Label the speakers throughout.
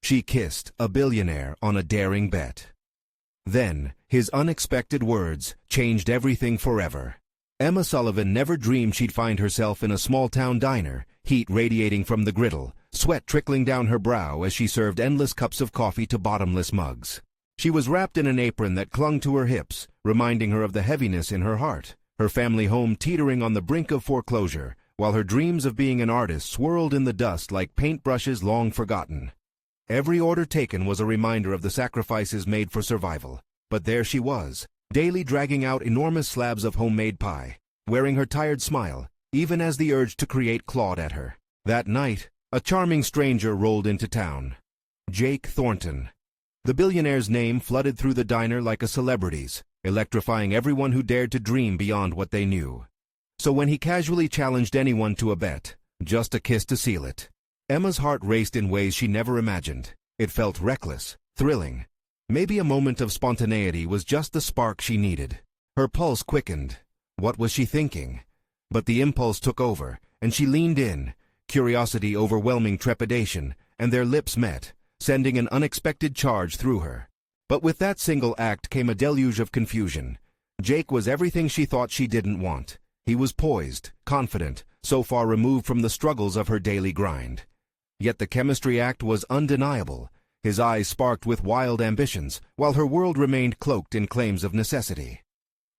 Speaker 1: She kissed a billionaire on a daring bet. Then, his unexpected words changed everything forever. Emma Sullivan never dreamed she'd find herself in a small-town diner, heat radiating from the griddle, sweat trickling down her brow as she served endless cups of coffee to bottomless mugs. She was wrapped in an apron that clung to her hips, reminding her of the heaviness in her heart, her family home teetering on the brink of foreclosure, while her dreams of being an artist swirled in the dust like paintbrushes long forgotten. Every order taken was a reminder of the sacrifices made for survival. But there she was, daily dragging out enormous slabs of homemade pie, wearing her tired smile, even as the urge to create clawed at her. That night, a charming stranger rolled into town. Jake Thornton. The billionaire's name flooded through the diner like a celebrity's, electrifying everyone who dared to dream beyond what they knew. So when he casually challenged anyone to a bet, just a kiss to seal it, Emma's heart raced in ways she never imagined. It felt reckless, thrilling. Maybe a moment of spontaneity was just the spark she needed. Her pulse quickened. What was she thinking? But the impulse took over, and she leaned in, curiosity overwhelming trepidation, and their lips met, sending an unexpected charge through her. But with that single act came a deluge of confusion. Jake was everything she thought she didn't want. He was poised, confident, so far removed from the struggles of her daily grind. Yet the chemistry act was undeniable. His eyes sparked with wild ambitions, while her world remained cloaked in claims of necessity.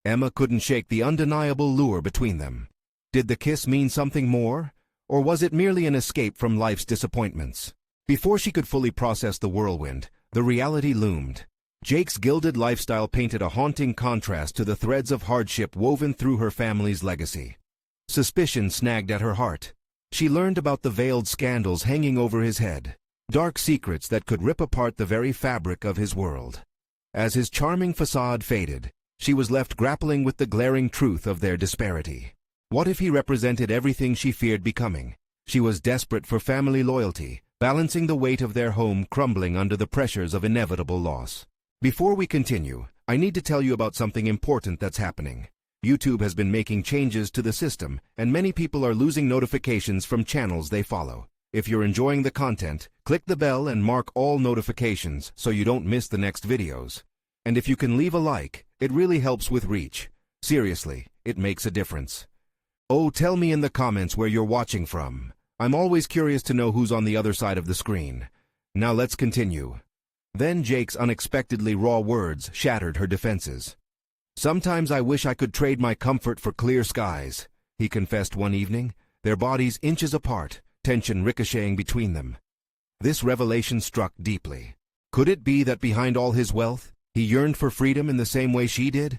Speaker 1: Emma couldn't shake the undeniable lure between them. Did the kiss mean something more, or was it merely an escape from life's disappointments? Before she could fully process the whirlwind, the reality loomed. Jake's gilded lifestyle painted a haunting contrast to the threads of hardship woven through her family's legacy. Suspicion snagged at her heart. She learned about the veiled scandals hanging over his head, dark secrets that could rip apart the very fabric of his world. As his charming facade faded, she was left grappling with the glaring truth of their disparity. What if he represented everything she feared becoming? She was desperate for family loyalty, balancing the weight of their home crumbling under the pressures of inevitable loss. Before we continue, I need to tell you about something important that's happening. YouTube has been making changes to the system, and many people are losing notifications from channels they follow. If you're enjoying the content, click the bell and mark all notifications so you don't miss the next videos. And if you can leave a like, it really helps with reach. Seriously, it makes a difference. Oh, tell me in the comments where you're watching from. I'm always curious to know who's on the other side of the screen. Now let's continue. Then Jake's unexpectedly raw words shattered her defenses. "Sometimes I wish I could trade my comfort for clear skies," he confessed one evening, their bodies inches apart, tension ricocheting between them. This revelation struck deeply. Could it be that behind all his wealth, he yearned for freedom in the same way she did?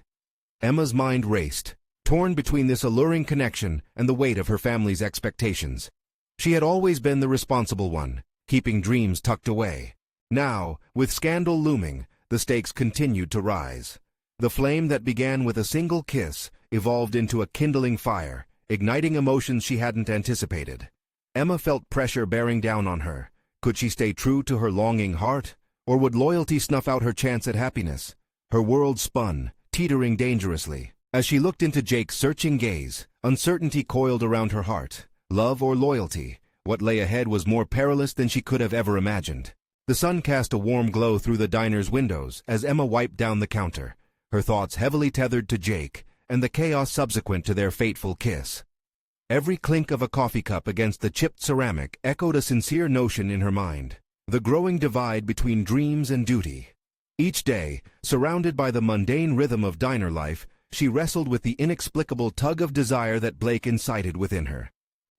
Speaker 1: Emma's mind raced, torn between this alluring connection and the weight of her family's expectations. She had always been the responsible one, keeping dreams tucked away. Now, with scandal looming, the stakes continued to rise. The flame that began with a single kiss evolved into a kindling fire, igniting emotions she hadn't anticipated. Emma felt pressure bearing down on her. Could she stay true to her longing heart, or would loyalty snuff out her chance at happiness? Her world spun, teetering dangerously. As she looked into Jake's searching gaze, uncertainty coiled around her heart. Love or loyalty? What lay ahead was more perilous than she could have ever imagined. The sun cast a warm glow through the diner's windows as Emma wiped down the counter, her thoughts heavily tethered to Jake and the chaos subsequent to their fateful kiss. Every clink of a coffee cup against the chipped ceramic echoed a sincere notion in her mind: the growing divide between dreams and duty. Each day, surrounded by the mundane rhythm of diner life, she wrestled with the inexplicable tug of desire that Blake incited within her.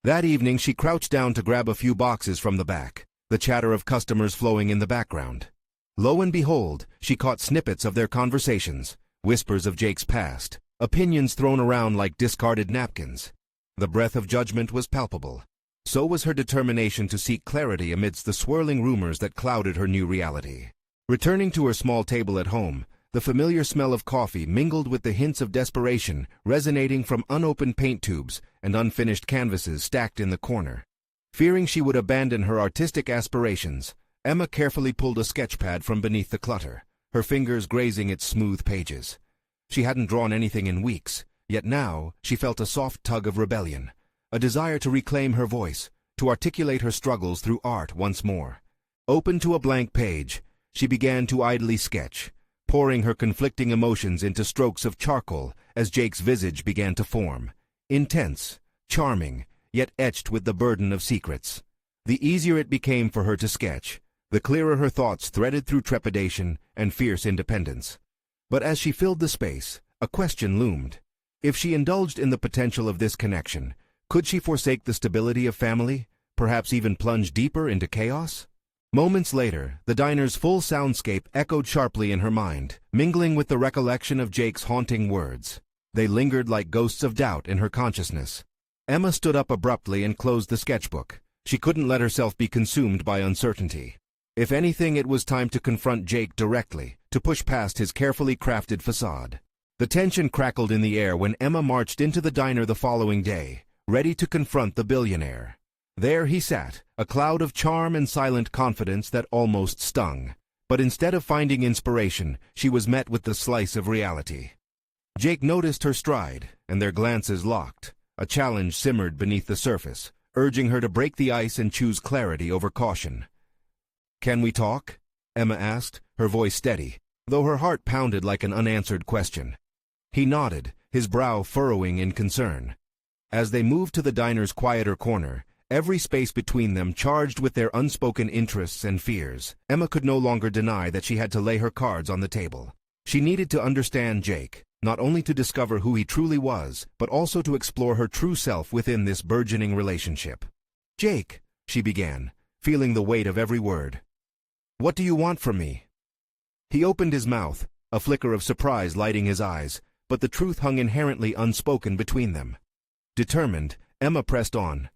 Speaker 1: That evening she crouched down to grab a few boxes from the back, the chatter of customers flowing in the background. Lo and behold, she caught snippets of their conversations, whispers of Jake's past, opinions thrown around like discarded napkins. The breath of judgment was palpable. So was her determination to seek clarity amidst the swirling rumors that clouded her new reality. Returning to her small table at home, the familiar smell of coffee mingled with the hints of desperation resonating from unopened paint tubes and unfinished canvases stacked in the corner. Fearing she would abandon her artistic aspirations, Emma carefully pulled a sketchpad from beneath the clutter, her fingers grazing its smooth pages. She hadn't drawn anything in weeks, yet now she felt a soft tug of rebellion, a desire to reclaim her voice, to articulate her struggles through art once more. Open to a blank page, she began to idly sketch, pouring her conflicting emotions into strokes of charcoal as Jake's visage began to form. Intense, charming, yet etched with the burden of secrets. The easier it became for her to sketch, the clearer her thoughts threaded through trepidation and fierce independence. But as she filled the space, a question loomed. If she indulged in the potential of this connection, could she forsake the stability of family, perhaps even plunge deeper into chaos? Moments later, the diner's full soundscape echoed sharply in her mind, mingling with the recollection of Jake's haunting words. They lingered like ghosts of doubt in her consciousness. Emma stood up abruptly and closed the sketchbook. She couldn't let herself be consumed by uncertainty. If anything, it was time to confront Jake directly, to push past his carefully crafted facade. The tension crackled in the air when Emma marched into the diner the following day, ready to confront the billionaire. There he sat, a cloud of charm and silent confidence that almost stung. But instead of finding inspiration, she was met with the slice of reality. Jake noticed her stride, and their glances locked. A challenge simmered beneath the surface, urging her to break the ice and choose clarity over caution. "Can we talk?" Emma asked, her voice steady, though her heart pounded like an unanswered question. He nodded, his brow furrowing in concern. As they moved to the diner's quieter corner, every space between them charged with their unspoken interests and fears, Emma could no longer deny that she had to lay her cards on the table. She needed to understand Jake, not only to discover who he truly was, but also to explore her true self within this burgeoning relationship. "Jake," she began, feeling the weight of every word. "What do you want from me?" He opened his mouth, a flicker of surprise lighting his eyes, but the truth hung inherently unspoken between them. Determined, Emma pressed on.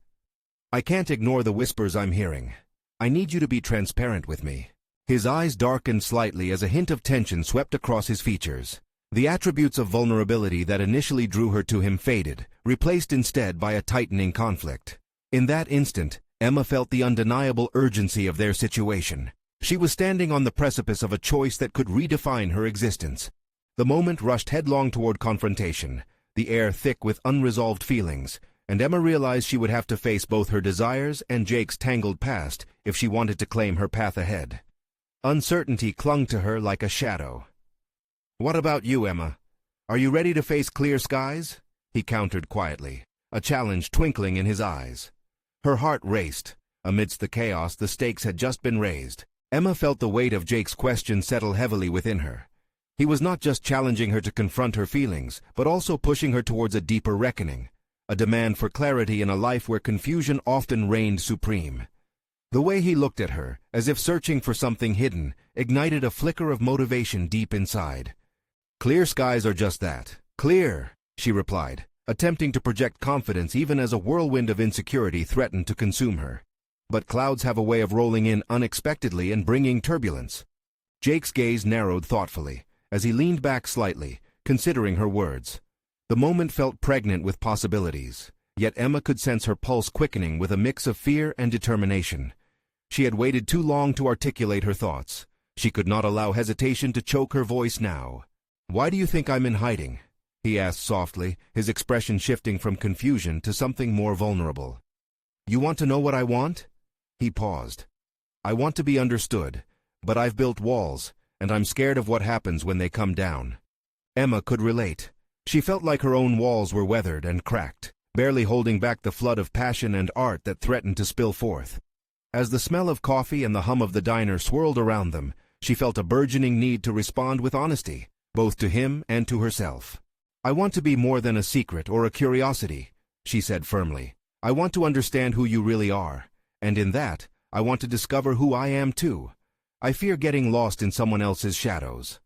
Speaker 1: "I can't ignore the whispers I'm hearing. I need you to be transparent with me." His eyes darkened slightly as a hint of tension swept across his features. The attributes of vulnerability that initially drew her to him faded, replaced instead by a tightening conflict. In that instant, Emma felt the undeniable urgency of their situation. She was standing on the precipice of a choice that could redefine her existence. The moment rushed headlong toward confrontation, the air thick with unresolved feelings, and Emma realized she would have to face both her desires and Jake's tangled past if she wanted to claim her path ahead. Uncertainty clung to her like a shadow. "What about you, Emma? Are you ready to face clear skies?" he countered quietly, a challenge twinkling in his eyes. Her heart raced. Amidst the chaos, the stakes had just been raised. Emma felt the weight of Jake's question settle heavily within her. He was not just challenging her to confront her feelings, but also pushing her towards a deeper reckoning, a demand for clarity in a life where confusion often reigned supreme. The way he looked at her, as if searching for something hidden, ignited a flicker of motivation deep inside. "Clear skies are just that. Clear," she replied, attempting to project confidence even as a whirlwind of insecurity threatened to consume her. But clouds have a way of rolling in unexpectedly and bringing turbulence. Jake's gaze narrowed thoughtfully, as he leaned back slightly, considering her words. The moment felt pregnant with possibilities, yet Emma could sense her pulse quickening with a mix of fear and determination. She had waited too long to articulate her thoughts. She could not allow hesitation to choke her voice now. "Why do you think I'm in hiding?" he asked softly, his expression shifting from confusion to something more vulnerable. "You want to know what I want?" He paused. "I want to be understood, but I've built walls, and I'm scared of what happens when they come down." Emma could relate. She felt like her own walls were weathered and cracked, barely holding back the flood of passion and art that threatened to spill forth. As the smell of coffee and the hum of the diner swirled around them, she felt a burgeoning need to respond with honesty, both to him and to herself. "I want to be more than a secret or a curiosity," she said firmly. "I want to understand who you really are, and in that, I want to discover who I am too. I fear getting lost in someone else's shadows."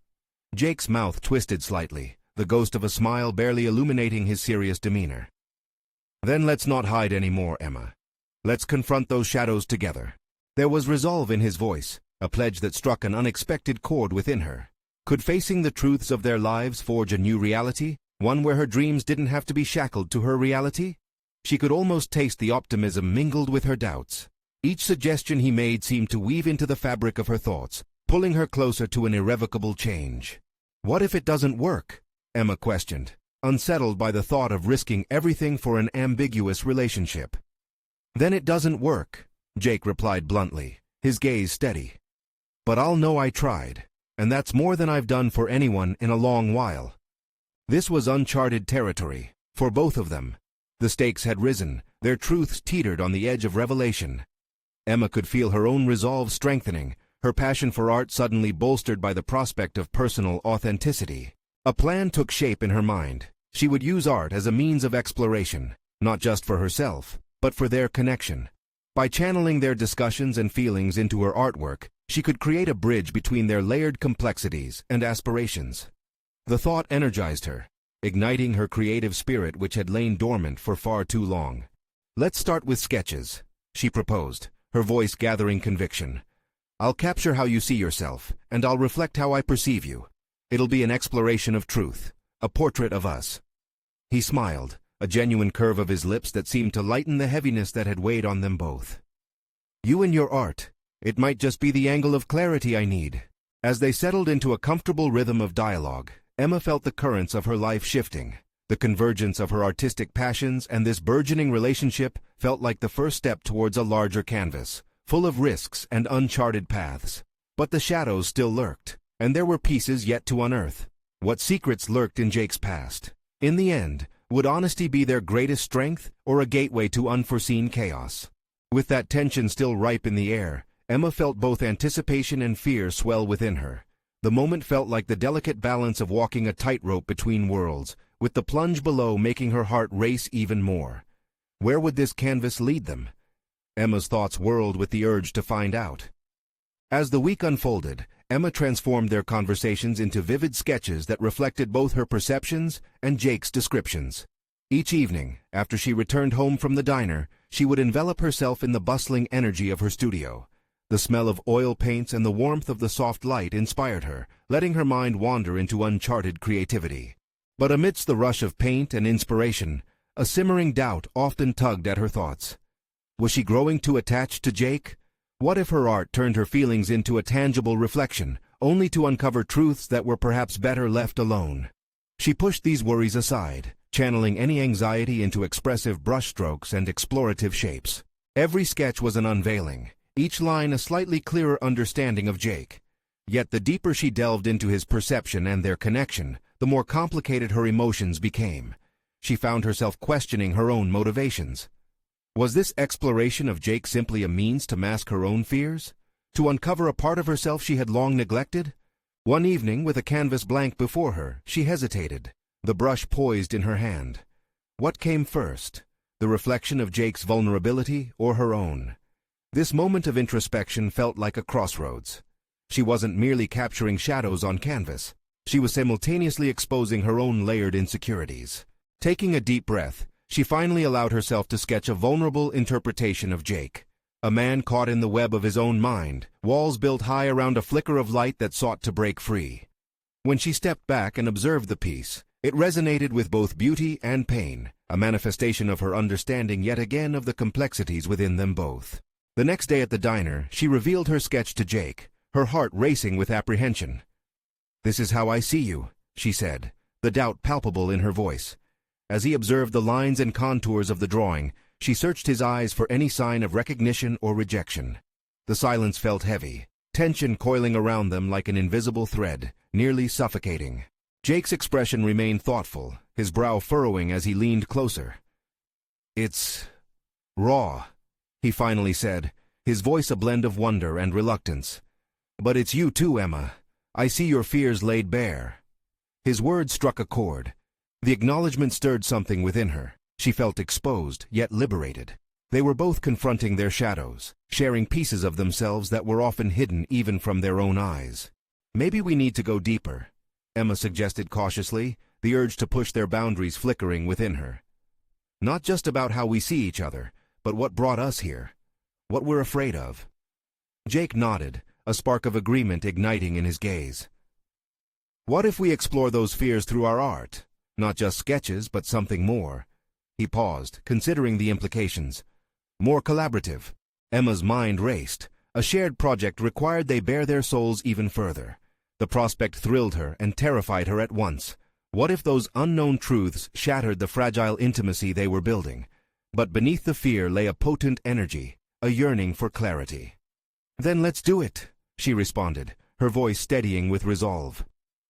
Speaker 1: Jake's mouth twisted slightly, the ghost of a smile barely illuminating his serious demeanor. "Then let's not hide any more, Emma. Let's confront those shadows together." There was resolve in his voice, a pledge that struck an unexpected chord within her. Could facing the truths of their lives forge a new reality, one where her dreams didn't have to be shackled to her reality? She could almost taste the optimism mingled with her doubts. Each suggestion he made seemed to weave into the fabric of her thoughts, pulling her closer to an irrevocable change. "What if it doesn't work?" Emma questioned, unsettled by the thought of risking everything for an ambiguous relationship. "Then it doesn't work," Jake replied bluntly, his gaze steady. "But I'll know I tried, and that's more than I've done for anyone in a long while." This was uncharted territory, for both of them. The stakes had risen, their truths teetered on the edge of revelation. Emma could feel her own resolve strengthening, her passion for art suddenly bolstered by the prospect of personal authenticity. A plan took shape in her mind. She would use art as a means of exploration, not just for herself, but for their connection. By channeling their discussions and feelings into her artwork, she could create a bridge between their layered complexities and aspirations. The thought energized her, igniting her creative spirit which had lain dormant for far too long. "Let's start with sketches," she proposed, her voice gathering conviction. "I'll capture how you see yourself, and I'll reflect how I perceive you. It'll be an exploration of truth, a portrait of us." He smiled, a genuine curve of his lips that seemed to lighten the heaviness that had weighed on them both. "You and your art. It might just be the angle of clarity I need." As they settled into a comfortable rhythm of dialogue, Emma felt the currents of her life shifting. The convergence of her artistic passions and this burgeoning relationship felt like the first step towards a larger canvas, full of risks and uncharted paths. But the shadows still lurked, and there were pieces yet to unearth. What secrets lurked in Jake's past? In the end, would honesty be their greatest strength or a gateway to unforeseen chaos? With that tension still ripe in the air, Emma felt both anticipation and fear swell within her. The moment felt like the delicate balance of walking a tightrope between worlds, with the plunge below making her heart race even more. Where would this canvas lead them? Emma's thoughts whirled with the urge to find out. As the week unfolded, Emma transformed their conversations into vivid sketches that reflected both her perceptions and Jake's descriptions. Each evening, after she returned home from the diner, she would envelop herself in the bustling energy of her studio. The smell of oil paints and the warmth of the soft light inspired her, letting her mind wander into uncharted creativity. But amidst the rush of paint and inspiration, a simmering doubt often tugged at her thoughts. Was she growing too attached to Jake? What if her art turned her feelings into a tangible reflection, only to uncover truths that were perhaps better left alone? She pushed these worries aside, channeling any anxiety into expressive brushstrokes and explorative shapes. Every sketch was an unveiling, each line a slightly clearer understanding of Jake. Yet the deeper she delved into his perception and their connection, the more complicated her emotions became. She found herself questioning her own motivations. Was this exploration of Jake simply a means to mask her own fears? To uncover a part of herself she had long neglected? One evening, with a canvas blank before her, she hesitated, the brush poised in her hand. What came first? The reflection of Jake's vulnerability or her own? This moment of introspection felt like a crossroads. She wasn't merely capturing shadows on canvas. She was simultaneously exposing her own layered insecurities. Taking a deep breath, she finally allowed herself to sketch a vulnerable interpretation of Jake. A man caught in the web of his own mind, walls built high around a flicker of light that sought to break free. When she stepped back and observed the piece, it resonated with both beauty and pain, a manifestation of her understanding yet again of the complexities within them both. The next day at the diner, she revealed her sketch to Jake, her heart racing with apprehension. "This is how I see you," she said, the doubt palpable in her voice. As he observed the lines and contours of the drawing, she searched his eyes for any sign of recognition or rejection. The silence felt heavy, tension coiling around them like an invisible thread, nearly suffocating. Jake's expression remained thoughtful, his brow furrowing as he leaned closer. "It's raw," he finally said, his voice a blend of wonder and reluctance. "But it's you too, Emma. I see your fears laid bare." His words struck a chord. The acknowledgement stirred something within her. She felt exposed, yet liberated. They were both confronting their shadows, sharing pieces of themselves that were often hidden even from their own eyes. "Maybe we need to go deeper," Emma suggested cautiously, the urge to push their boundaries flickering within her. "Not just about how we see each other, but what brought us here, what we're afraid of." Jake nodded, a spark of agreement igniting in his gaze. "What if we explore those fears through our art? Not just sketches, but something more." He paused, considering the implications. "More collaborative." Emma's mind raced. A shared project required they bare their souls even further. The prospect thrilled her and terrified her at once. What if those unknown truths shattered the fragile intimacy they were building? But beneath the fear lay a potent energy, a yearning for clarity. "Then let's do it," she responded, her voice steadying with resolve.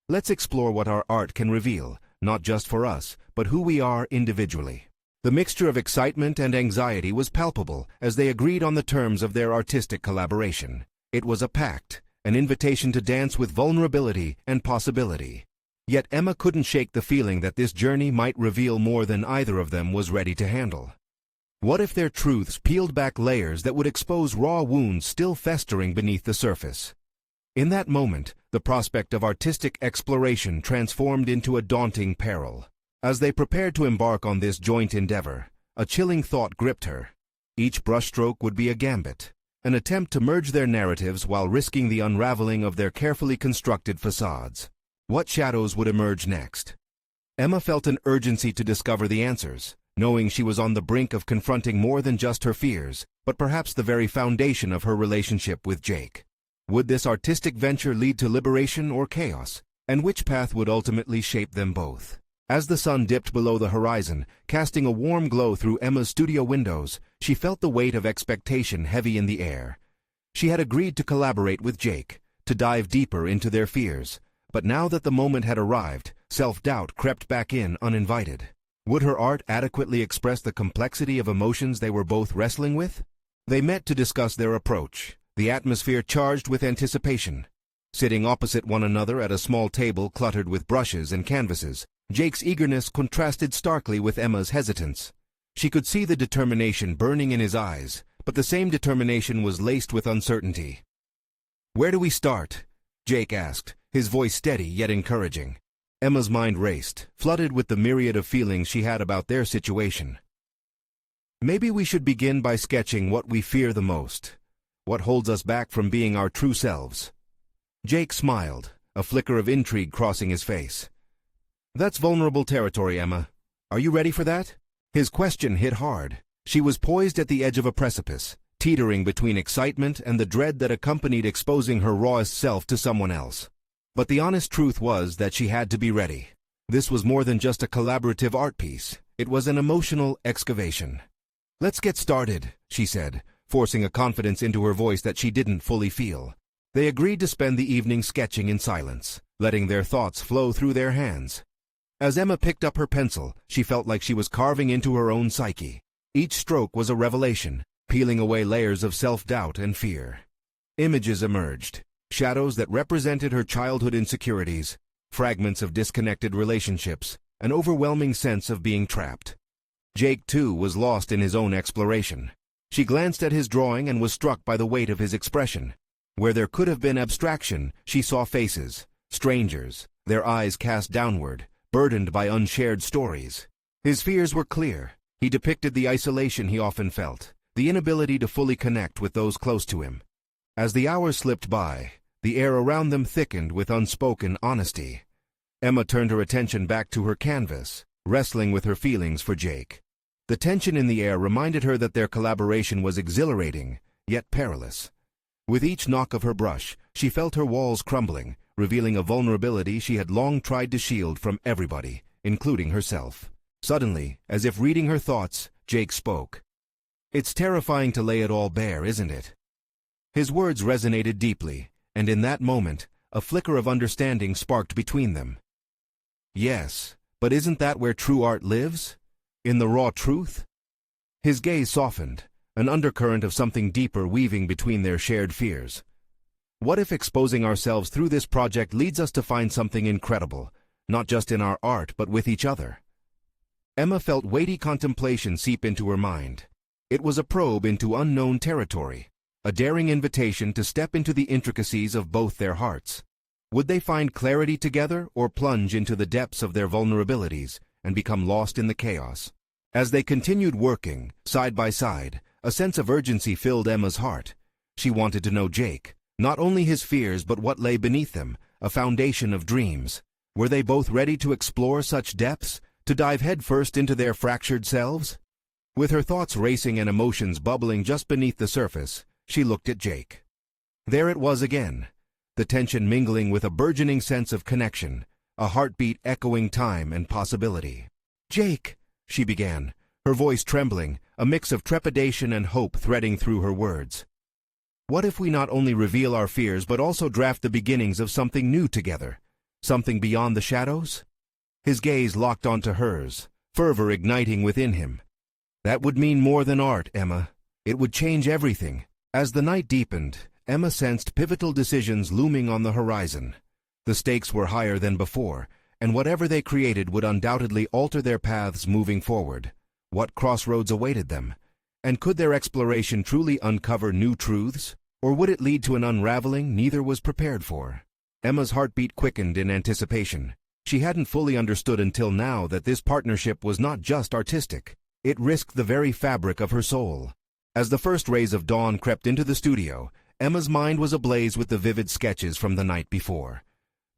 Speaker 1: "Let's explore what our art can reveal, not just for us, but who we are individually." The mixture of excitement and anxiety was palpable as they agreed on the terms of their artistic collaboration. It was a pact, an invitation to dance with vulnerability and possibility. Yet Emma couldn't shake the feeling that this journey might reveal more than either of them was ready to handle. What if their truths peeled back layers that would expose raw wounds still festering beneath the surface? In that moment, the prospect of artistic exploration transformed into a daunting peril. As they prepared to embark on this joint endeavor, a chilling thought gripped her. Each brushstroke would be a gambit, an attempt to merge their narratives while risking the unraveling of their carefully constructed facades. What shadows would emerge next? Emma felt an urgency to discover the answers, knowing she was on the brink of confronting more than just her fears, but perhaps the very foundation of her relationship with Jake. Would this artistic venture lead to liberation or chaos, and which path would ultimately shape them both? As the sun dipped below the horizon, casting a warm glow through Emma's studio windows, she felt the weight of expectation heavy in the air. She had agreed to collaborate with Jake, to dive deeper into their fears, but now that the moment had arrived, self-doubt crept back in uninvited. Would her art adequately express the complexity of emotions they were both wrestling with? They met to discuss their approach, the atmosphere charged with anticipation. Sitting opposite one another at a small table cluttered with brushes and canvases, Jake's eagerness contrasted starkly with Emma's hesitance. She could see the determination burning in his eyes, but the same determination was laced with uncertainty. "Where do we start?" Jake asked, his voice steady yet encouraging. Emma's mind raced, flooded with the myriad of feelings she had about their situation. "Maybe we should begin by sketching what we fear the most, what holds us back from being our true selves." Jake smiled, a flicker of intrigue crossing his face. "That's vulnerable territory, Emma. Are you ready for that?" His question hit hard. She was poised at the edge of a precipice, teetering between excitement and the dread that accompanied exposing her rawest self to someone else. But the honest truth was that she had to be ready. This was more than just a collaborative art piece. It was an emotional excavation. "Let's get started," she said, forcing a confidence into her voice that she didn't fully feel. They agreed to spend the evening sketching in silence, letting their thoughts flow through their hands. As Emma picked up her pencil, she felt like she was carving into her own psyche. Each stroke was a revelation, peeling away layers of self-doubt and fear. Images emerged, shadows that represented her childhood insecurities, fragments of disconnected relationships, an overwhelming sense of being trapped. Jake, too, was lost in his own exploration. She glanced at his drawing and was struck by the weight of his expression. Where there could have been abstraction, she saw faces, strangers, their eyes cast downward, burdened by unshared stories. His fears were clear. He depicted the isolation he often felt, the inability to fully connect with those close to him. As the hours slipped by, the air around them thickened with unspoken honesty. Emma turned her attention back to her canvas, wrestling with her feelings for Jake. The tension in the air reminded her that their collaboration was exhilarating, yet perilous. With each knock of her brush, she felt her walls crumbling, revealing a vulnerability she had long tried to shield from everybody, including herself. Suddenly, as if reading her thoughts, Jake spoke. "It's terrifying to lay it all bare, isn't it?" His words resonated deeply, and in that moment, a flicker of understanding sparked between them. "Yes, but isn't that where true art lives? In the raw truth?" His gaze softened, an undercurrent of something deeper weaving between their shared fears. What if exposing ourselves through this project leads us to find something incredible, not just in our art but with each other? Emma felt weighty contemplation seep into her mind. It was a probe into unknown territory, a daring invitation to step into the intricacies of both their hearts. Would they find clarity together or plunge into the depths of their vulnerabilities and become lost in the chaos? As they continued working, side by side, a sense of urgency filled Emma's heart. She wanted to know Jake, not only his fears but what lay beneath them, a foundation of dreams. Were they both ready to explore such depths, to dive headfirst into their fractured selves? With her thoughts racing and emotions bubbling just beneath the surface, she looked at Jake. There it was again, the tension mingling with a burgeoning sense of connection, a heartbeat echoing time and possibility. "Jake," she began, her voice trembling, a mix of trepidation and hope threading through her words. What if we not only reveal our fears but also draft the beginnings of something new together? Something beyond the shadows? His gaze locked onto hers, fervor igniting within him. That would mean more than art, Emma. It would change everything. As the night deepened, Emma sensed pivotal decisions looming on the horizon. The stakes were higher than before, and whatever they created would undoubtedly alter their paths moving forward. What crossroads awaited them? And could their exploration truly uncover new truths? Or would it lead to an unraveling neither was prepared for? Emma's heartbeat quickened in anticipation. She hadn't fully understood until now that this partnership was not just artistic. It risked the very fabric of her soul. As the first rays of dawn crept into the studio, Emma's mind was ablaze with the vivid sketches from the night before.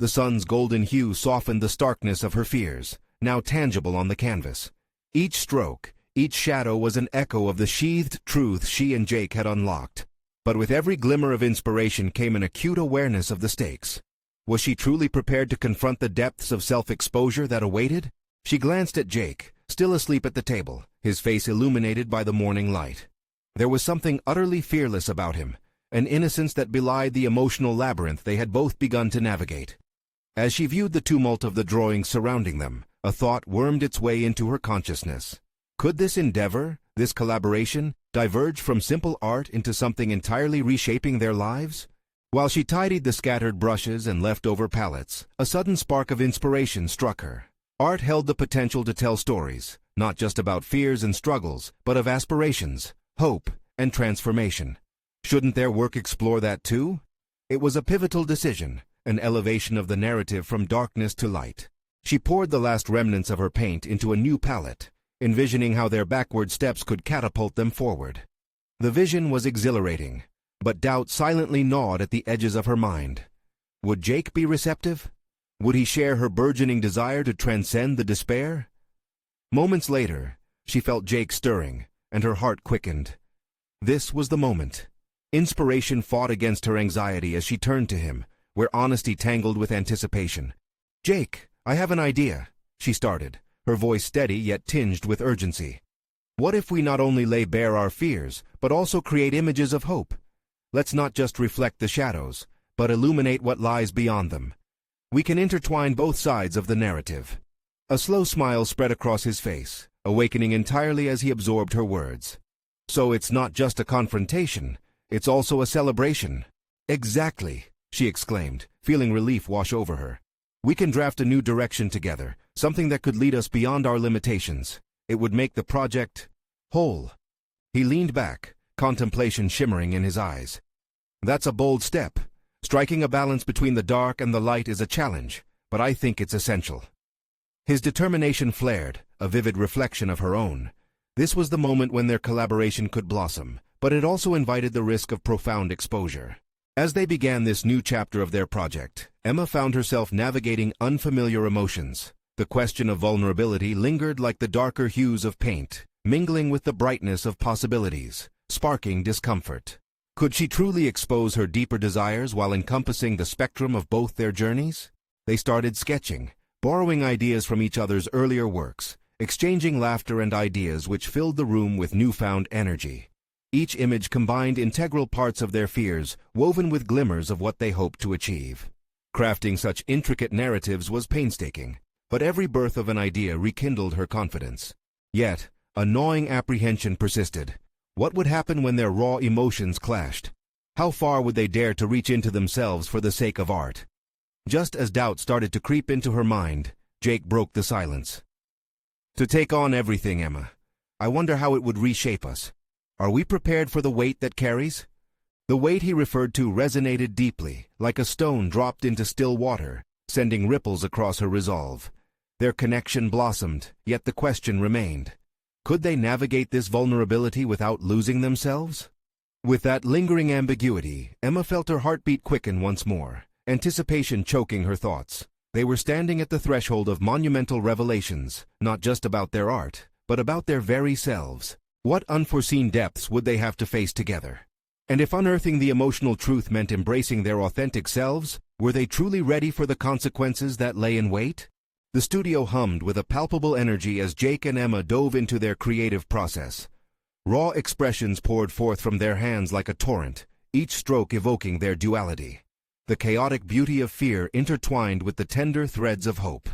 Speaker 1: The sun's golden hue softened the starkness of her fears, now tangible on the canvas. Each stroke, each shadow was an echo of the sheathed truth she and Jake had unlocked. But with every glimmer of inspiration came an acute awareness of the stakes. Was she truly prepared to confront the depths of self-exposure that awaited? She glanced at Jake, still asleep at the table, his face illuminated by the morning light. There was something utterly fearless about him, an innocence that belied the emotional labyrinth they had both begun to navigate. As she viewed the tumult of the drawings surrounding them, a thought wormed its way into her consciousness. Could this endeavor, this collaboration, diverge from simple art into something entirely reshaping their lives? While she tidied the scattered brushes and leftover palettes, a sudden spark of inspiration struck her. Art held the potential to tell stories, not just about fears and struggles, but of aspirations, hope, and transformation. Shouldn't their work explore that too? It was a pivotal decision, an elevation of the narrative from darkness to light. She poured the last remnants of her paint into a new palette, envisioning how their backward steps could catapult them forward. The vision was exhilarating, but doubt silently gnawed at the edges of her mind. Would Jake be receptive? Would he share her burgeoning desire to transcend the despair? Moments later, she felt Jake stirring, and her heart quickened. This was the moment. Inspiration fought against her anxiety as she turned to him, where honesty tangled with anticipation. "Jake, I have an idea," she started, her voice steady yet tinged with urgency. "What if we not only lay bare our fears, but also create images of hope? Let's not just reflect the shadows, but illuminate what lies beyond them. We can intertwine both sides of the narrative." A slow smile spread across his face, awakening entirely as he absorbed her words. "So it's not just a confrontation, it's also a celebration." "Exactly," she exclaimed, feeling relief wash over her. "We can draft a new direction together, something that could lead us beyond our limitations. It would make the project whole." He leaned back, contemplation shimmering in his eyes. "That's a bold step. Striking a balance between the dark and the light is a challenge, but I think it's essential." His determination flared, a vivid reflection of her own. This was the moment when their collaboration could blossom, but it also invited the risk of profound exposure. As they began this new chapter of their project, Emma found herself navigating unfamiliar emotions. The question of vulnerability lingered like the darker hues of paint, mingling with the brightness of possibilities, sparking discomfort. Could she truly expose her deeper desires while encompassing the spectrum of both their journeys? They started sketching, borrowing ideas from each other's earlier works, exchanging laughter and ideas which filled the room with newfound energy. Each image combined integral parts of their fears, woven with glimmers of what they hoped to achieve. Crafting such intricate narratives was painstaking, but every birth of an idea rekindled her confidence. Yet, a gnawing apprehension persisted. What would happen when their raw emotions clashed? How far would they dare to reach into themselves for the sake of art? Just as doubt started to creep into her mind, Jake broke the silence. "To take on everything, Emma. I wonder how it would reshape us. Are we prepared for the weight that carries?" The weight he referred to resonated deeply, like a stone dropped into still water, sending ripples across her resolve. Their connection blossomed, yet the question remained. Could they navigate this vulnerability without losing themselves? With that lingering ambiguity, Emma felt her heartbeat quicken once more, anticipation choking her thoughts. They were standing at the threshold of monumental revelations, not just about their art, but about their very selves. What unforeseen depths would they have to face together? And if unearthing the emotional truth meant embracing their authentic selves, were they truly ready for the consequences that lay in wait? The studio hummed with a palpable energy as Jake and Emma dove into their creative process. Raw expressions poured forth from their hands like a torrent, each stroke evoking their duality. The chaotic beauty of fear intertwined with the tender threads of hope.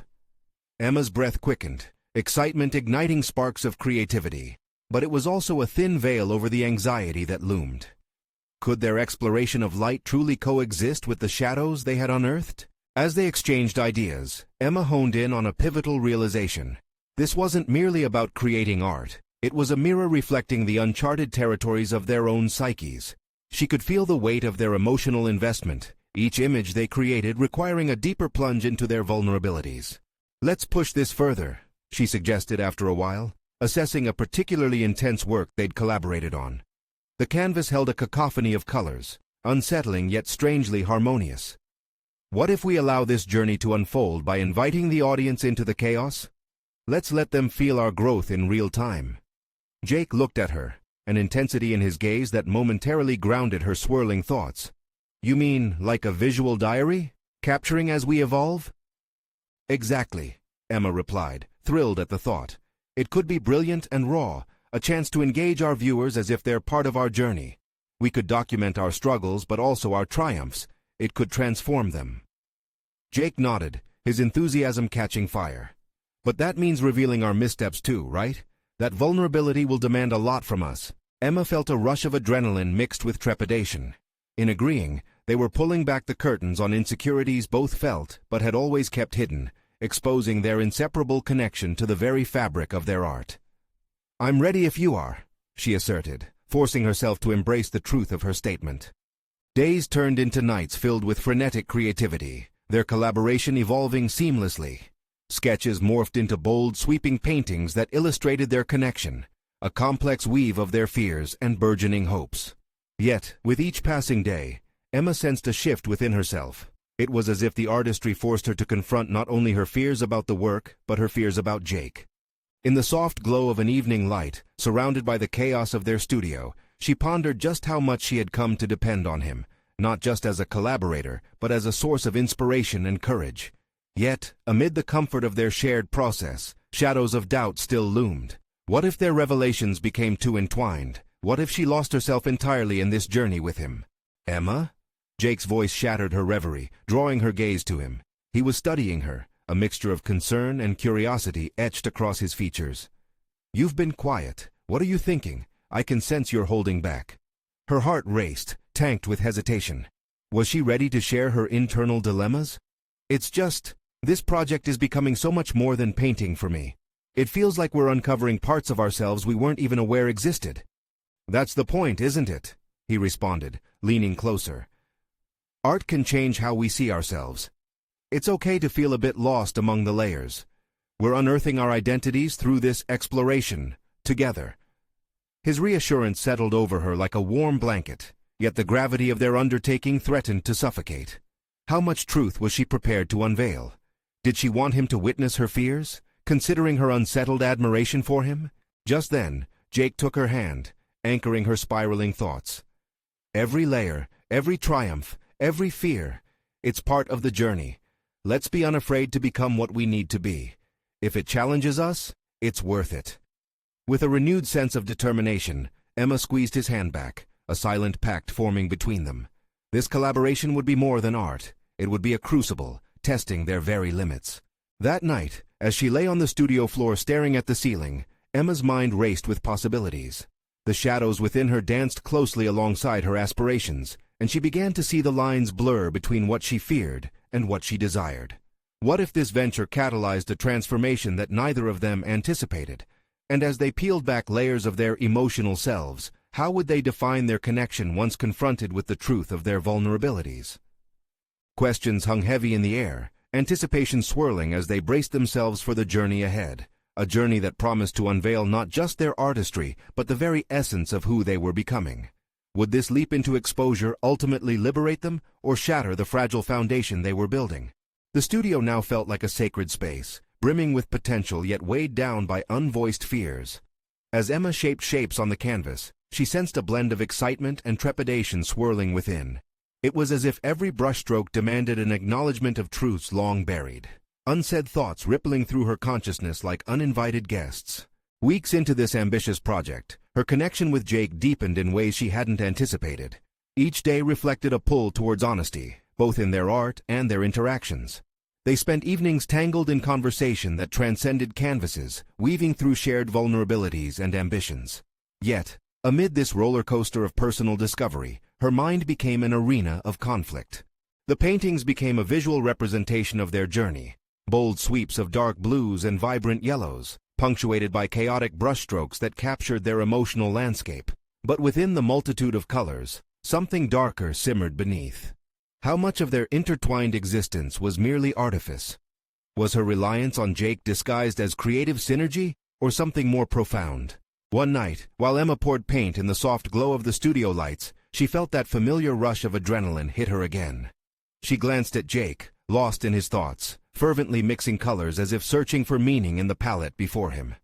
Speaker 1: Emma's breath quickened, excitement igniting sparks of creativity, but it was also a thin veil over the anxiety that loomed. Could their exploration of light truly coexist with the shadows they had unearthed? As they exchanged ideas, Emma honed in on a pivotal realization. This wasn't merely about creating art. It was a mirror reflecting the uncharted territories of their own psyches. She could feel the weight of their emotional investment, each image they created requiring a deeper plunge into their vulnerabilities. "Let's push this further," she suggested after a while, assessing a particularly intense work they'd collaborated on. The canvas held a cacophony of colors, unsettling yet strangely harmonious. What if we allow this journey to unfold by inviting the audience into the chaos? Let's let them feel our growth in real time. Jake looked at her, an intensity in his gaze that momentarily grounded her swirling thoughts. "You mean like a visual diary, capturing as we evolve?" "Exactly," Emma replied, thrilled at the thought. "It could be brilliant and raw, a chance to engage our viewers as if they're part of our journey. We could document our struggles but also our triumphs. It could transform them." Jake nodded, his enthusiasm catching fire. "But that means revealing our missteps too, right? That vulnerability will demand a lot from us." Emma felt a rush of adrenaline mixed with trepidation. In agreeing, they were pulling back the curtains on insecurities both felt but had always kept hidden, exposing their inseparable connection to the very fabric of their art. "I'm ready if you are," she asserted, forcing herself to embrace the truth of her statement. Days turned into nights filled with frenetic creativity, their collaboration evolving seamlessly. Sketches morphed into bold, sweeping paintings that illustrated their connection, a complex weave of their fears and burgeoning hopes. Yet, with each passing day, Emma sensed a shift within herself. It was as if the artistry forced her to confront not only her fears about the work, but her fears about Jake. In the soft glow of an evening light, surrounded by the chaos of their studio, she pondered just how much she had come to depend on him, not just as a collaborator, but as a source of inspiration and courage. Yet, amid the comfort of their shared process, shadows of doubt still loomed. What if their revelations became too entwined? What if she lost herself entirely in this journey with him? "Emma?" Jake's voice shattered her reverie, drawing her gaze to him. He was studying her, a mixture of concern and curiosity etched across his features. "You've been quiet. What are you thinking? I can sense you're holding back." Her heart raced, tanked with hesitation. Was she ready to share her internal dilemmas? "It's just, this project is becoming so much more than painting for me. It feels like we're uncovering parts of ourselves we weren't even aware existed." "That's the point, isn't it?" he responded, leaning closer. "Art can change how we see ourselves. It's okay to feel a bit lost among the layers. We're unearthing our identities through this exploration, together." His reassurance settled over her like a warm blanket, yet the gravity of their undertaking threatened to suffocate. How much truth was she prepared to unveil? Did she want him to witness her fears, considering her unsettled admiration for him? Just then, Jake took her hand, anchoring her spiraling thoughts. "Every layer, every triumph, every fear, it's part of the journey. Let's be unafraid to become what we need to be. If it challenges us, it's worth it." With a renewed sense of determination, Emma squeezed his hand back, a silent pact forming between them. This collaboration would be more than art. It would be a crucible, testing their very limits. That night, as she lay on the studio floor staring at the ceiling, Emma's mind raced with possibilities. The shadows within her danced closely alongside her aspirations, and she began to see the lines blur between what she feared and what she desired. What if this venture catalyzed a transformation that neither of them anticipated? And as they peeled back layers of their emotional selves, how would they define their connection once confronted with the truth of their vulnerabilities? Questions hung heavy in the air, anticipation swirling as they braced themselves for the journey ahead, a journey that promised to unveil not just their artistry, but the very essence of who they were becoming. Would this leap into exposure ultimately liberate them, or shatter the fragile foundation they were building? The studio now felt like a sacred space, brimming with potential yet weighed down by unvoiced fears. As Emma shaped shapes on the canvas, she sensed a blend of excitement and trepidation swirling within. It was as if every brushstroke demanded an acknowledgement of truths long buried. Unsaid thoughts rippling through her consciousness like uninvited guests. Weeks into this ambitious project, her connection with Jake deepened in ways she hadn't anticipated. Each day reflected a pull towards honesty, both in their art and their interactions. They spent evenings tangled in conversation that transcended canvases, weaving through shared vulnerabilities and ambitions. Yet, amid this roller coaster of personal discovery, her mind became an arena of conflict. The paintings became a visual representation of their journey, bold sweeps of dark blues and vibrant yellows, punctuated by chaotic brushstrokes that captured their emotional landscape. But within the multitude of colors, something darker simmered beneath. How much of their intertwined existence was merely artifice? Was her reliance on Jake disguised as creative synergy, or something more profound? One night, while Emma poured paint in the soft glow of the studio lights, she felt that familiar rush of adrenaline hit her again. She glanced at Jake, lost in his thoughts, fervently mixing colors as if searching for meaning in the palette before him.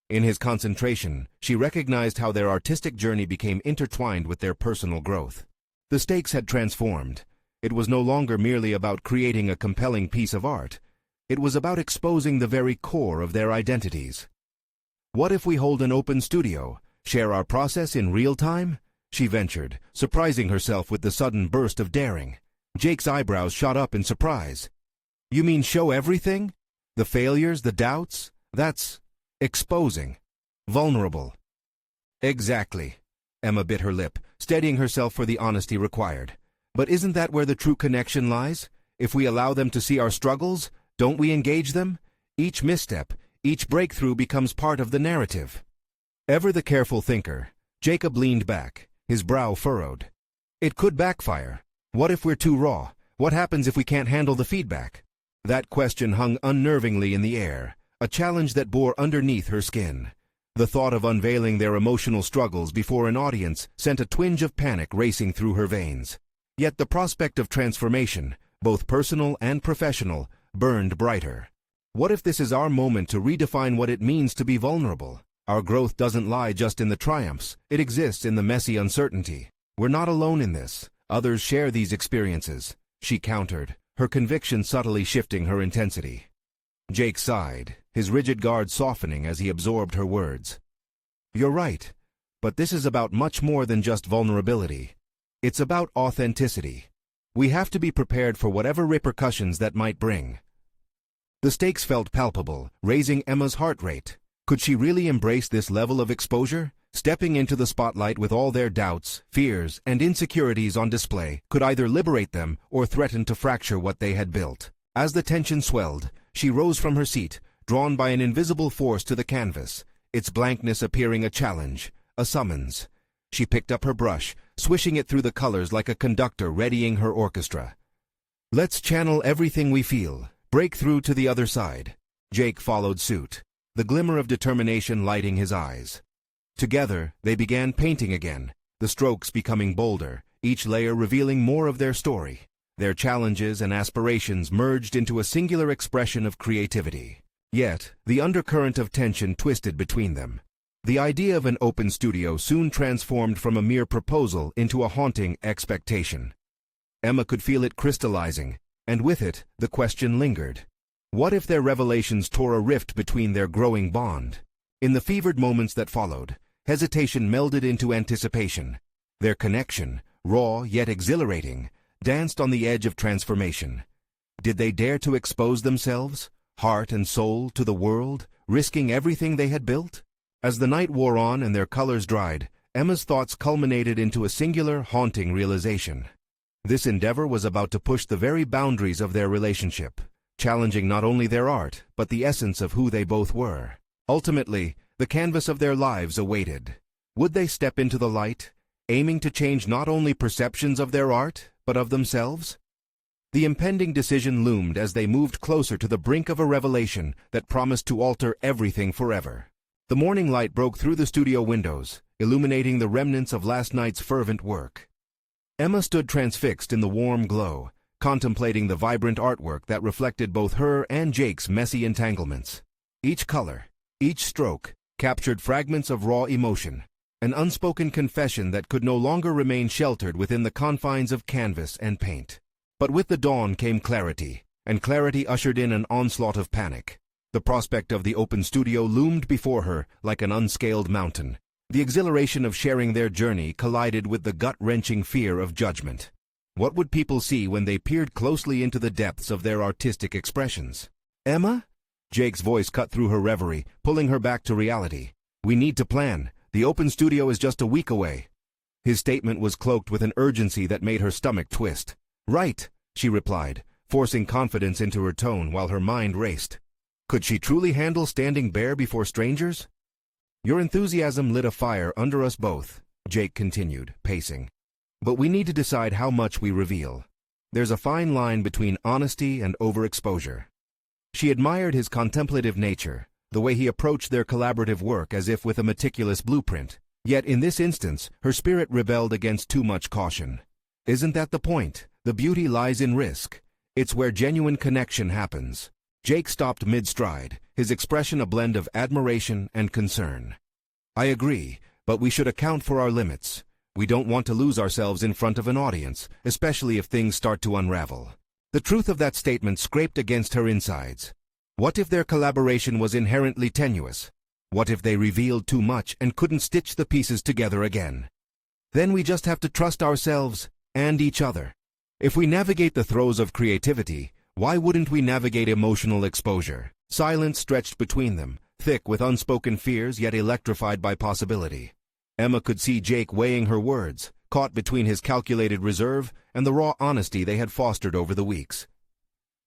Speaker 1: In his concentration, she recognized how their artistic journey became intertwined with their personal growth. The stakes had transformed. It was no longer merely about creating a compelling piece of art. It was about exposing the very core of their identities. What if we hold an open studio, share our process in real time? She ventured, surprising herself with the sudden burst of daring. Jake's eyebrows shot up in surprise. You mean show everything? The failures, the doubts? That's exposing. Vulnerable. Exactly. Emma bit her lip, steadying herself for the honesty required. But isn't that where the true connection lies? If we allow them to see our struggles, don't we engage them? Each misstep, each breakthrough becomes part of the narrative. Ever the careful thinker, Jacob leaned back, his brow furrowed. It could backfire. What if we're too raw? What happens if we can't handle the feedback? That question hung unnervingly in the air, a challenge that bore underneath her skin. The thought of unveiling their emotional struggles before an audience sent a twinge of panic racing through her veins. Yet the prospect of transformation, both personal and professional, burned brighter. What if this is our moment to redefine what it means to be vulnerable? Our growth doesn't lie just in the triumphs, it exists in the messy uncertainty. We're not alone in this. Others share these experiences, she countered, her conviction subtly shifting her intensity. Jake sighed, his rigid guard softening as he absorbed her words. You're right, but this is about much more than just vulnerability. It's about authenticity. We have to be prepared for whatever repercussions that might bring. The stakes felt palpable, raising Emma's heart rate. Could she really embrace this level of exposure? Stepping into the spotlight with all their doubts, fears, and insecurities on display could either liberate them or threaten to fracture what they had built. As the tension swelled, she rose from her seat, drawn by an invisible force to the canvas, its blankness appearing a challenge, a summons. She picked up her brush, swishing it through the colors like a conductor readying her orchestra. Let's channel everything we feel, break through to the other side. Jake followed suit, the glimmer of determination lighting his eyes. Together, they began painting again, the strokes becoming bolder, each layer revealing more of their story. Their challenges and aspirations merged into a singular expression of creativity. Yet, the undercurrent of tension twisted between them. The idea of an open studio soon transformed from a mere proposal into a haunting expectation. Emma could feel it crystallizing, and with it, the question lingered. What if their revelations tore a rift between their growing bond? In the fevered moments that followed, hesitation melded into anticipation. Their connection, raw yet exhilarating, danced on the edge of transformation. Did they dare to expose themselves, heart and soul, to the world, risking everything they had built? As the night wore on and their colors dried, Emma's thoughts culminated into a singular, haunting realization. This endeavor was about to push the very boundaries of their relationship, challenging not only their art, but the essence of who they both were. Ultimately, the canvas of their lives awaited. Would they step into the light, aiming to change not only perceptions of their art, but of themselves? The impending decision loomed as they moved closer to the brink of a revelation that promised to alter everything forever. The morning light broke through the studio windows, illuminating the remnants of last night's fervent work. Emma stood transfixed in the warm glow, contemplating the vibrant artwork that reflected both her and Jake's messy entanglements. Each color, each stroke, captured fragments of raw emotion, an unspoken confession that could no longer remain sheltered within the confines of canvas and paint. But with the dawn came clarity, and clarity ushered in an onslaught of panic. The prospect of the open studio loomed before her like an unscaled mountain, The exhilaration of sharing their journey collided with the gut-wrenching fear of judgment. What would people see when they peered closely into the depths of their artistic expressions? Emma? Jake's voice cut through her reverie, pulling her back to reality. We need to plan. The open studio is just a week away. His statement was cloaked with an urgency that made her stomach twist. Right, she replied, forcing confidence into her tone while her mind raced. Could she truly handle standing bare before strangers? Your enthusiasm lit a fire under us both, Jake continued, pacing. But we need to decide how much we reveal. There's a fine line between honesty and overexposure. She admired his contemplative nature, the way he approached their collaborative work as if with a meticulous blueprint. Yet in this instance, her spirit rebelled against too much caution. Isn't that the point? The beauty lies in risk. It's where genuine connection happens. Jake stopped mid-stride, his expression a blend of admiration and concern. I agree, but we should account for our limits. We don't want to lose ourselves in front of an audience, especially if things start to unravel. The truth of that statement scraped against her insides. What if their collaboration was inherently tenuous? What if they revealed too much and couldn't stitch the pieces together again? Then we just have to trust ourselves and each other. If we navigate the throes of creativity, why wouldn't we navigate emotional exposure? Silence stretched between them, thick with unspoken fears yet electrified by possibility. Emma could see Jake weighing her words, caught between his calculated reserve and the raw honesty they had fostered over the weeks.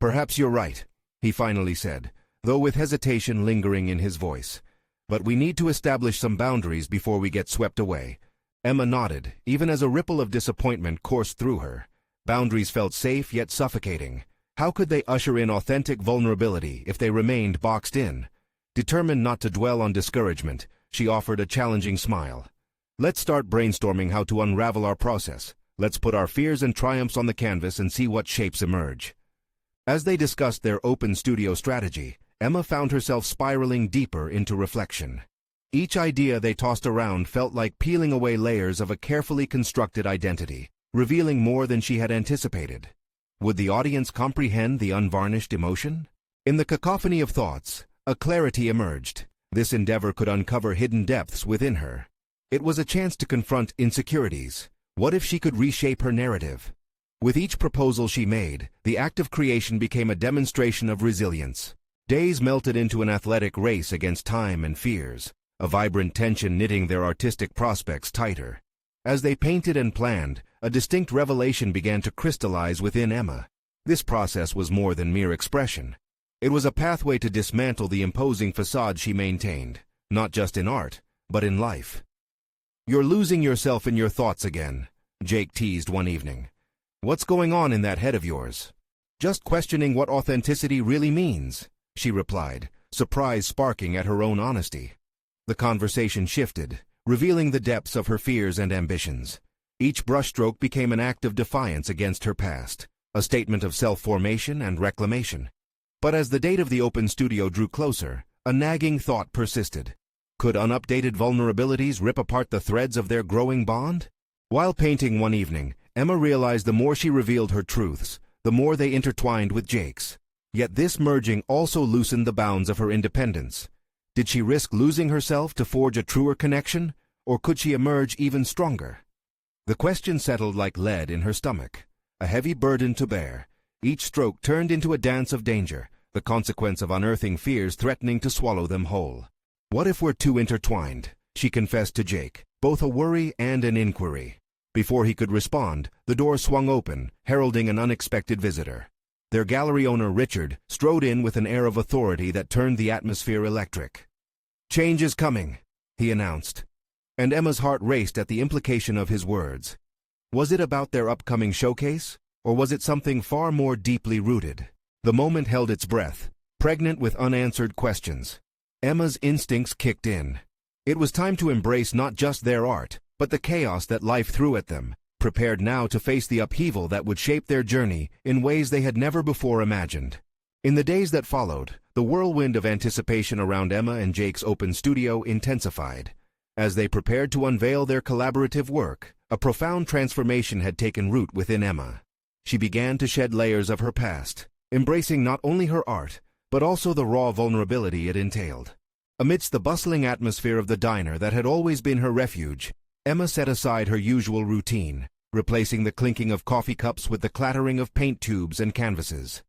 Speaker 1: Perhaps you're right, he finally said, though with hesitation lingering in his voice. But we need to establish some boundaries before we get swept away. Emma nodded, even as a ripple of disappointment coursed through her. Boundaries felt safe yet suffocating. How could they usher in authentic vulnerability if they remained boxed in? Determined not to dwell on discouragement, she offered a challenging smile. Let's start brainstorming how to unravel our process. Let's put our fears and triumphs on the canvas and see what shapes emerge. As they discussed their open studio strategy, Emma found herself spiraling deeper into reflection. Each idea they tossed around felt like peeling away layers of a carefully constructed identity, revealing more than she had anticipated. Would the audience comprehend the unvarnished emotion? In the cacophony of thoughts, a clarity emerged. This endeavor could uncover hidden depths within her. It was a chance to confront insecurities. What if she could reshape her narrative? With each proposal she made, the act of creation became a demonstration of resilience. Days melted into an athletic race against time and fears, a vibrant tension knitting their artistic prospects tighter. As they painted and planned, a distinct revelation began to crystallize within Emma. This process was more than mere expression. It was a pathway to dismantle the imposing facade she maintained, not just in art, but in life. You're losing yourself in your thoughts again, Jake teased one evening. What's going on in that head of yours? Just questioning what authenticity really means, she replied, surprise sparking at her own honesty. The conversation shifted, revealing the depths of her fears and ambitions. Each brushstroke became an act of defiance against her past, a statement of self-formation and reclamation. But as the date of the open studio drew closer, a nagging thought persisted. Could unupdated vulnerabilities rip apart the threads of their growing bond? While painting one evening, Emma realized the more she revealed her truths, the more they intertwined with Jake's. Yet this merging also loosened the bounds of her independence. Did she risk losing herself to forge a truer connection, or could she emerge even stronger? The question settled like lead in her stomach, a heavy burden to bear. Each stroke turned into a dance of danger, the consequence of unearthing fears threatening to swallow them whole. What if we're too intertwined? She confessed to Jake, both a worry and an inquiry. Before he could respond, the door swung open, heralding an unexpected visitor. Their gallery owner, Richard, strode in with an air of authority that turned the atmosphere electric. "Change is coming," he announced. And Emma's heart raced at the implication of his words. Was it about their upcoming showcase, or was it something far more deeply rooted? The moment held its breath, pregnant with unanswered questions. Emma's instincts kicked in. It was time to embrace not just their art, but the chaos that life threw at them, prepared now to face the upheaval that would shape their journey in ways they had never before imagined. In the days that followed, the whirlwind of anticipation around Emma and Jake's open studio intensified. As they prepared to unveil their collaborative work, a profound transformation had taken root within Emma. She began to shed layers of her past, embracing not only her art, but also the raw vulnerability it entailed. Amidst the bustling atmosphere of the diner that had always been her refuge, Emma set aside her usual routine, replacing the clinking of coffee cups with the clattering of paint tubes and canvases.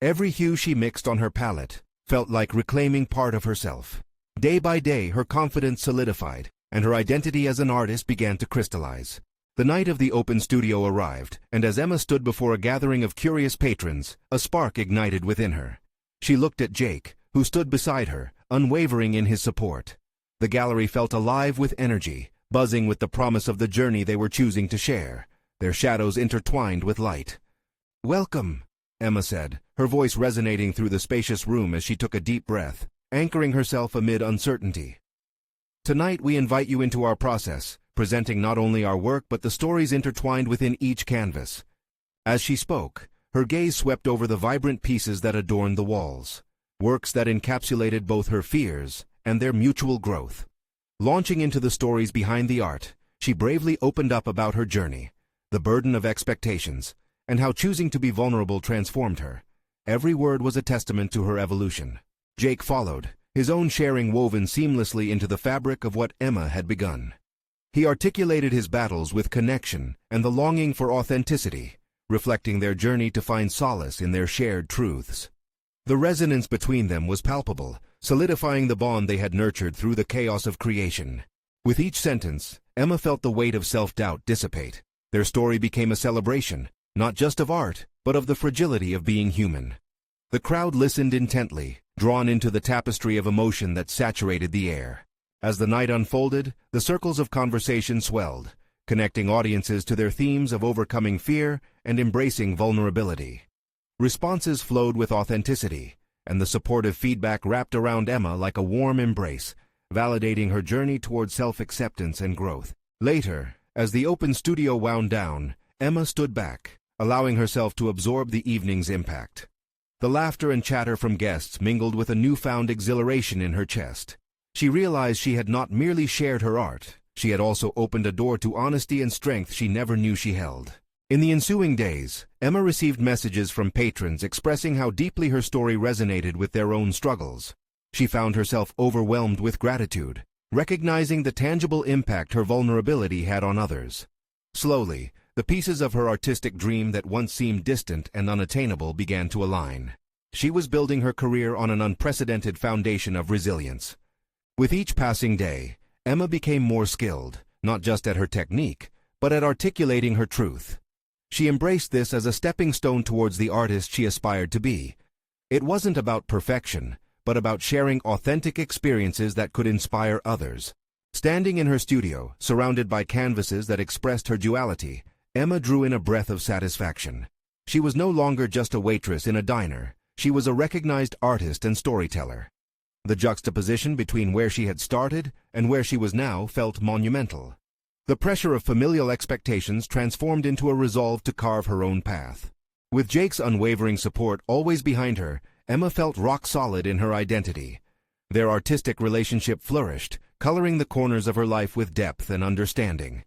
Speaker 1: Every hue she mixed on her palette felt like reclaiming part of herself. Day by day, her confidence solidified, and her identity as an artist began to crystallize. The night of the open studio arrived, and as Emma stood before a gathering of curious patrons, a spark ignited within her. She looked at Jake, who stood beside her, unwavering in his support. The gallery felt alive with energy, buzzing with the promise of the journey they were choosing to share, their shadows intertwined with light. "Welcome," Emma said, her voice resonating through the spacious room as she took a deep breath, anchoring herself amid uncertainty. "Tonight we invite you into our process, presenting not only our work but the stories intertwined within each canvas." As she spoke, her gaze swept over the vibrant pieces that adorned the walls, works that encapsulated both her fears and their mutual growth. Launching into the stories behind the art, she bravely opened up about her journey, the burden of expectations, and how choosing to be vulnerable transformed her. Every word was a testament to her evolution. Jake followed, his own sharing woven seamlessly into the fabric of what Emma had begun. He articulated his battles with connection and the longing for authenticity, reflecting their journey to find solace in their shared truths. The resonance between them was palpable, solidifying the bond they had nurtured through the chaos of creation. With each sentence, Emma felt the weight of self-doubt dissipate. Their story became a celebration, not just of art, but of the fragility of being human. The crowd listened intently, drawn into the tapestry of emotion that saturated the air. As the night unfolded, the circles of conversation swelled, connecting audiences to their themes of overcoming fear and embracing vulnerability. Responses flowed with authenticity, and the supportive feedback wrapped around Emma like a warm embrace, validating her journey toward self-acceptance and growth. Later, as the open studio wound down, Emma stood back, allowing herself to absorb the evening's impact. The laughter and chatter from guests mingled with a newfound exhilaration in her chest. She realized she had not merely shared her art, she had also opened a door to honesty and strength she never knew she held. In the ensuing days, Emma received messages from patrons expressing how deeply her story resonated with their own struggles. She found herself overwhelmed with gratitude, recognizing the tangible impact her vulnerability had on others. Slowly, the pieces of her artistic dream that once seemed distant and unattainable began to align. She was building her career on an unprecedented foundation of resilience. With each passing day, Emma became more skilled, not just at her technique, but at articulating her truth. She embraced this as a stepping stone towards the artist she aspired to be. It wasn't about perfection, but about sharing authentic experiences that could inspire others. Standing in her studio, surrounded by canvases that expressed her duality, Emma drew in a breath of satisfaction. She was no longer just a waitress in a diner. She was a recognized artist and storyteller. The juxtaposition between where she had started and where she was now felt monumental. The pressure of familial expectations transformed into a resolve to carve her own path. With Jake's unwavering support always behind her, Emma felt rock solid in her identity. Their artistic relationship flourished, coloring the corners of her life with depth and understanding.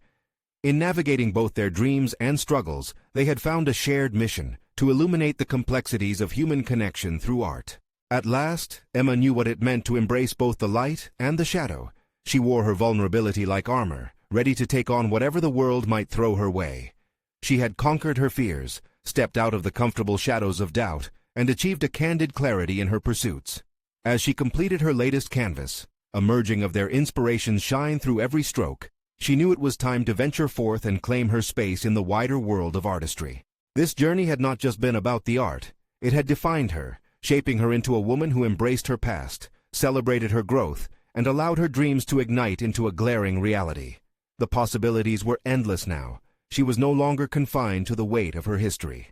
Speaker 1: In navigating both their dreams and struggles, they had found a shared mission to illuminate the complexities of human connection through art. At last, Emma knew what it meant to embrace both the light and the shadow. She wore her vulnerability like armor, ready to take on whatever the world might throw her way. She had conquered her fears, stepped out of the comfortable shadows of doubt, and achieved a candid clarity in her pursuits. As she completed her latest canvas, emerging of their inspirations shine through every stroke, she knew it was time to venture forth and claim her space in the wider world of artistry. This journey had not just been about the art. It had defined her, shaping her into a woman who embraced her past, celebrated her growth, and allowed her dreams to ignite into a glaring reality. The possibilities were endless now. She was no longer confined to the weight of her history.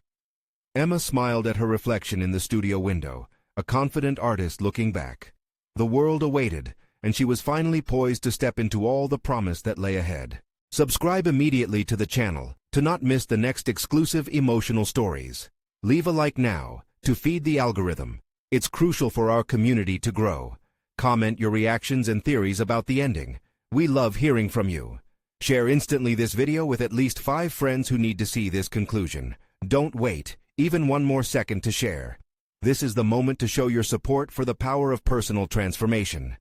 Speaker 1: Emma smiled at her reflection in the studio window, a confident artist looking back. The world awaited, and she was finally poised to step into all the promise that lay ahead. Subscribe immediately to the channel to not miss the next exclusive emotional stories. Leave a like now to feed the algorithm. It's crucial for our community to grow. Comment your reactions and theories about the ending. We love hearing from you. Share instantly this video with at least 5 friends who need to see this conclusion. Don't wait, even one more second to share. This is the moment to show your support for the power of personal transformation.